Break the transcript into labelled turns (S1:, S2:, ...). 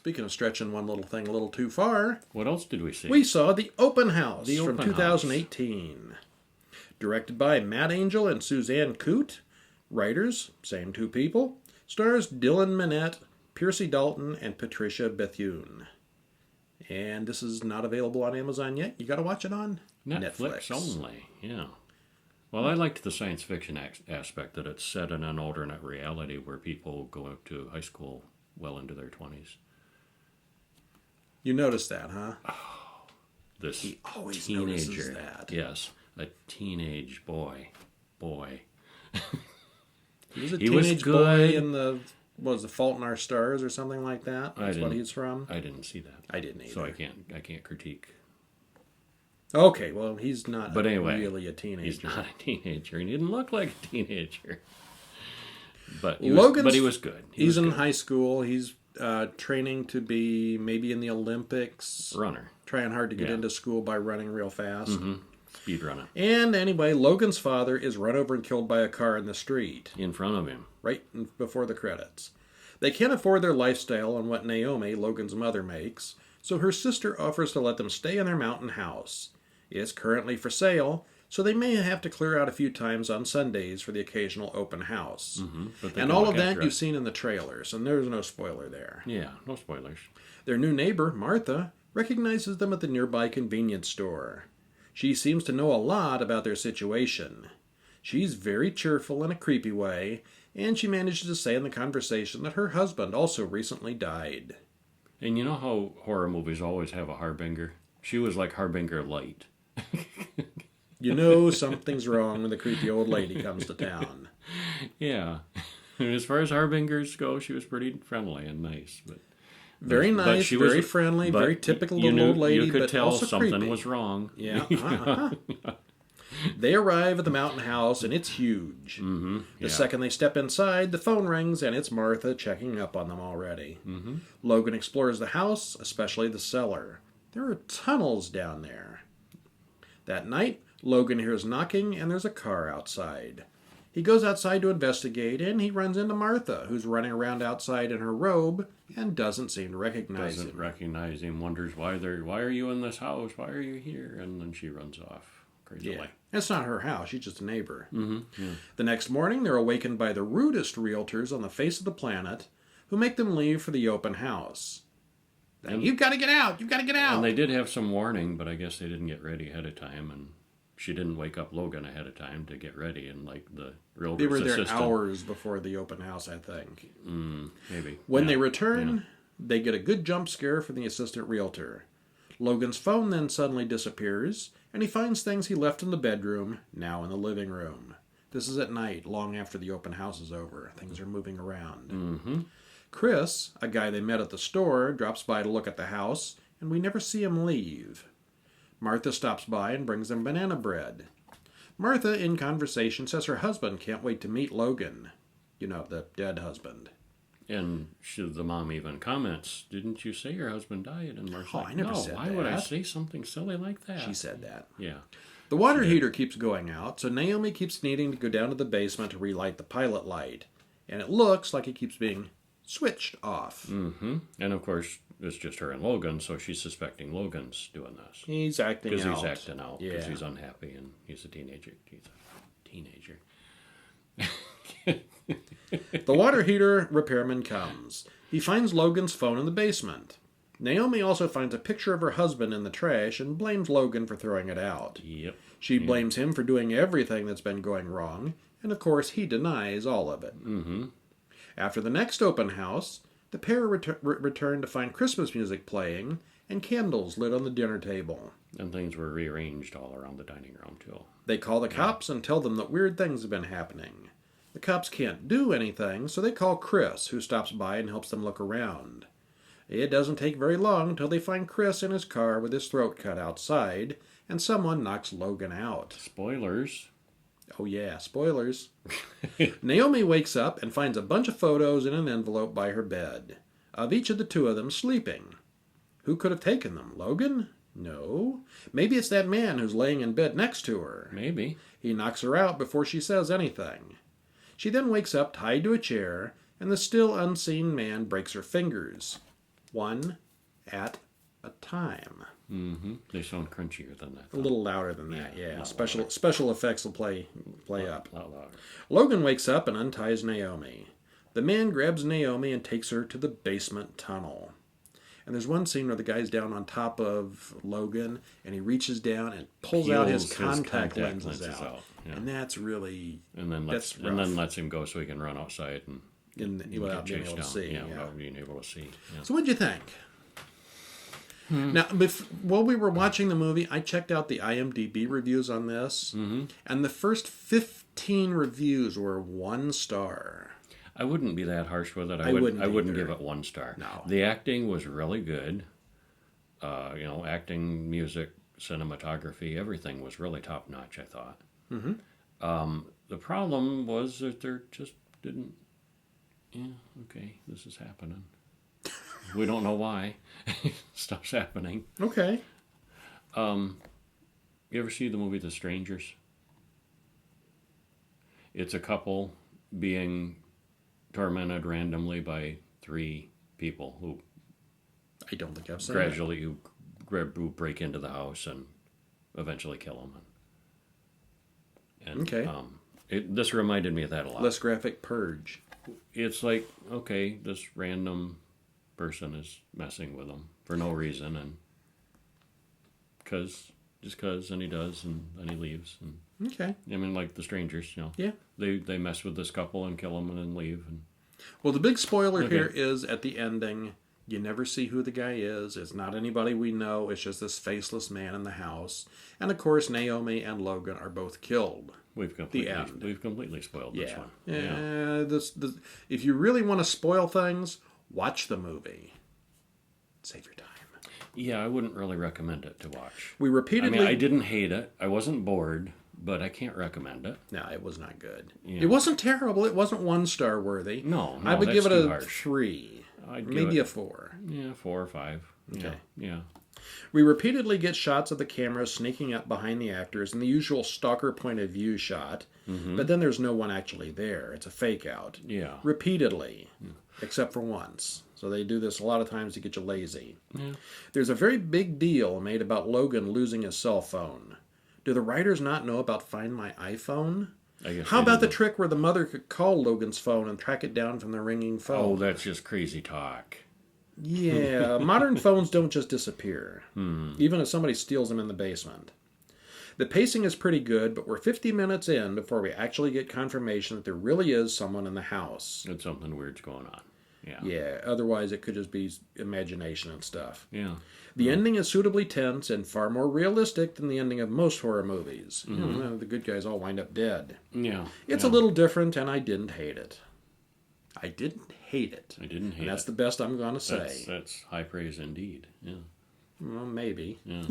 S1: Speaking of stretching one little thing a little too far,
S2: What else did we see?
S1: we saw The Open House
S2: The
S1: from
S2: Open
S1: 2018. Directed by Matt Angel and Suzanne Coote. Writers, same two people. Stars Dylan Minnette, Piercey Dalton, and Patricia Bethune. And this is not available on Amazon yet. You got to watch it on
S2: Netflix only, yeah. Well, I liked the science fiction aspect that it's set in an alternate reality where people go up to high school well into their 20s.
S1: You noticed that, huh?
S2: This
S1: He always notices
S2: teenager,
S1: that.
S2: yes, a teenage boy.
S1: He was a
S2: He was
S1: teenage
S2: good.
S1: boy in the, what was The Fault in Our Stars or something like that?
S2: I
S1: That's what
S2: didn't-
S1: he's from?
S2: I didn't see that,
S1: I didn't either.
S2: so I can't critique.
S1: Okay, well, he's not
S2: But anyway,
S1: really a teenager.
S2: He's not a teenager, and he didn't look like a teenager. But he
S1: Logan's-
S2: was good.
S1: He's in
S2: good.
S1: high school. He's training to be maybe in the Olympics.
S2: Runner.
S1: Trying hard to get
S2: Yeah.
S1: into school by running real fast.
S2: Mm-hmm. Speed runner.
S1: And anyway, Logan's father is run over and killed by a car in the street,
S2: In front of him.
S1: right before the credits. They can't afford their lifestyle on what Naomi, Logan's mother, makes, so her sister offers to let them stay in their mountain house. It's currently for sale, so they may have to clear out a few times on Sundays for the occasional open house.
S2: Mm-hmm. But they
S1: And
S2: can
S1: all
S2: walk
S1: of that
S2: after
S1: you've
S2: it.
S1: seen in the trailers, and there's no spoiler there.
S2: Yeah, no spoilers.
S1: Their new neighbor, Martha, recognizes them at the nearby convenience store. She seems to know a lot about their situation. She's very cheerful in a creepy way, and she manages to say in the conversation that her husband also recently died.
S2: And you know how horror movies always have a harbinger? She was like Harbinger Light.
S1: You know something's wrong when the creepy old lady comes to town.
S2: Yeah. And as far as harbingers go, she was pretty friendly and nice. But
S1: Very
S2: but
S1: nice,
S2: she
S1: very
S2: was-
S1: friendly,
S2: but
S1: very typical
S2: you
S1: little
S2: knew-
S1: old lady,
S2: You could
S1: but
S2: tell
S1: also
S2: something
S1: creepy.
S2: was wrong.
S1: Yeah. They arrive at the mountain house, and it's huge.
S2: Mm-hmm.
S1: The second they step inside, the phone rings, and it's Martha checking up on them already.
S2: Mm-hmm.
S1: Logan explores the house, especially the cellar. There are tunnels down there. That night, Logan hears knocking, and there's a car outside. He goes outside to investigate, and he runs into Martha, who's running around outside in her robe and doesn't seem to recognize
S2: Doesn't
S1: him.
S2: recognize him, wonders why are you in this house? Why are you here? And then she runs off crazily.
S1: Yeah. It's not her house, she's just a neighbor.
S2: Mm-hmm. Yeah.
S1: The next morning, they're awakened by the rudest realtors on the face of the planet, who make them leave for the open house. You've got to get out! You've got to get out!
S2: And they did have some warning, but I guess they didn't get ready ahead of time, and she didn't wake up Logan ahead of time to get ready, and like the realtor's
S1: They were there
S2: assistant.
S1: hours before the open house, I think.
S2: Maybe.
S1: When
S2: Yeah.
S1: they return, they get a good jump scare from the assistant realtor. Logan's phone then suddenly disappears, and he finds things he left in the bedroom, now in the living room. This is at night, long after the open house is over. Things are moving around.
S2: Mm-hmm.
S1: Chris, a guy they met at the store, drops by to look at the house, and we never see him leave. Martha stops by and brings them banana bread. Martha, in conversation, says her husband can't wait to meet Logan. You know, the dead husband.
S2: And the mom even comments, "Didn't you say your husband died?" And Martha's like,
S1: I never
S2: "No,
S1: said
S2: why would I
S1: that."
S2: say something silly like that?"
S1: She said that.
S2: Yeah.
S1: The water heater keeps going out, so Naomi keeps needing to go down to the basement to relight the pilot light. And it looks like it keeps being switched off.
S2: Mm-hmm. And of course, it's just her and Logan, so she's suspecting Logan's doing this.
S1: He's acting out.
S2: Because he's acting out, because
S1: Yeah.
S2: he's unhappy, and he's a teenager. He's a teenager.
S1: The water heater repairman comes. He finds Logan's phone in the basement. Naomi also finds a picture of her husband in the trash and blames Logan for throwing it out.
S2: Yep.
S1: She blames him for doing everything that's been going wrong, and of course he denies all of it.
S2: Mm-hmm.
S1: After the next open house, the pair return to find Christmas music playing and candles lit on the dinner table.
S2: And things were rearranged all around the dining room, too.
S1: They call the cops and tell them that weird things have been happening. The cops can't do anything, so they call Chris, who stops by and helps them look around. It doesn't take very long till they find Chris in his car with his throat cut outside, and someone knocks Logan out.
S2: Spoilers.
S1: Oh yeah, spoilers. Naomi wakes up and finds a bunch of photos in an envelope by her bed, of each of the two of them sleeping. Who could have taken them? Logan? No. Maybe it's that man who's laying in bed next to her.
S2: Maybe.
S1: He knocks her out before she says anything. She then wakes up tied to a chair, and the still unseen man breaks her fingers. one at a time.
S2: Mm-hmm. They sound crunchier than that.
S1: A little louder than that,
S2: Yeah,
S1: yeah.
S2: not
S1: Special effects will play up.
S2: A lot louder.
S1: Logan wakes up and unties Naomi. The man grabs Naomi and takes her to the basement tunnel. And there's one scene where the guy's down on top of Logan, and he reaches down and pulls out his contact lenses out.
S2: Yeah.
S1: And that's really
S2: And then
S1: that's
S2: lets him go so he can run outside and
S1: without
S2: get
S1: being
S2: chased
S1: able to
S2: down.
S1: see.
S2: Yeah,
S1: Yeah.
S2: without being able to see. Yeah.
S1: So what'd you think? Now, while we were watching the movie, I checked out the IMDb reviews on this, and the first 15 reviews were 1 star.
S2: I wouldn't be that harsh with it. I
S1: wouldn't
S2: wouldn't
S1: either.
S2: give it 1 star.
S1: No.
S2: The acting was really good. Acting, music, cinematography, everything was really top notch, I thought. The problem was that there just didn't. Yeah, okay, this is happening. We don't know why. Stuff's happening.
S1: Okay.
S2: You ever see the movie The Strangers? It's a couple being tormented randomly by 3 people who
S1: I don't think I've seen
S2: gradually who break into the house and eventually kill them. And
S1: Okay.
S2: This reminded me of that a lot.
S1: Less graphic Purge.
S2: It's like, okay, this random person is messing with them for no reason, and just cause, and he does, and then he leaves. And
S1: Okay.
S2: I mean, like The Strangers,
S1: Yeah.
S2: they mess with this couple and kill them and then leave. And
S1: Well, the big spoiler
S2: Okay.
S1: here is at the ending, you never see who the guy is. It's not anybody we know. It's just this faceless man in the house. And of course, Naomi and Logan are both killed.
S2: we've
S1: end.
S2: completely spoiled this one.
S1: Yeah. If you really want to spoil things, watch the movie. Save your time.
S2: Yeah, I wouldn't really recommend it to watch.
S1: We repeatedly.
S2: I mean, I didn't hate it. I wasn't bored, but I can't recommend it.
S1: No, it was not good.
S2: Yeah.
S1: It wasn't terrible. It wasn't 1 star worthy.
S2: No,
S1: I would
S2: that's
S1: give it
S2: too
S1: a
S2: harsh.
S1: 3.
S2: I'd give
S1: Maybe
S2: it-
S1: a 4.
S2: Yeah, 4 or 5.
S1: Okay.
S2: Yeah.
S1: We repeatedly get shots of the camera sneaking up behind the actors in the usual stalker point of view shot, but then there's no one actually there. It's a fake out.
S2: Yeah.
S1: Repeatedly, except for once. So they do this a lot of times to get you lazy.
S2: Yeah.
S1: There's a very big deal made about Logan losing his cell phone. Do the writers not know about Find My iPhone?
S2: I guess
S1: How
S2: they
S1: about the
S2: didn't.
S1: trick where the mother could call Logan's phone and track it down from the ringing
S2: Oh,
S1: phone?
S2: that's just crazy talk.
S1: Yeah, modern phones don't just disappear, even if somebody steals them in the basement. The pacing is pretty good, but we're 50 minutes in before we actually get confirmation that there really is someone in the house.
S2: That something weird's going on. Yeah.
S1: Yeah, otherwise it could just be imagination and stuff.
S2: Yeah.
S1: The ending is suitably tense and far more realistic than the ending of most horror movies. You know, the good guys all wind up dead.
S2: Yeah.
S1: It's
S2: yeah.
S1: a little different, and I didn't hate it. I didn't hate it.
S2: I didn't hate
S1: And that's
S2: it.
S1: the best I'm going to say.
S2: That's high praise indeed. Yeah.
S1: Well, maybe.
S2: Yeah.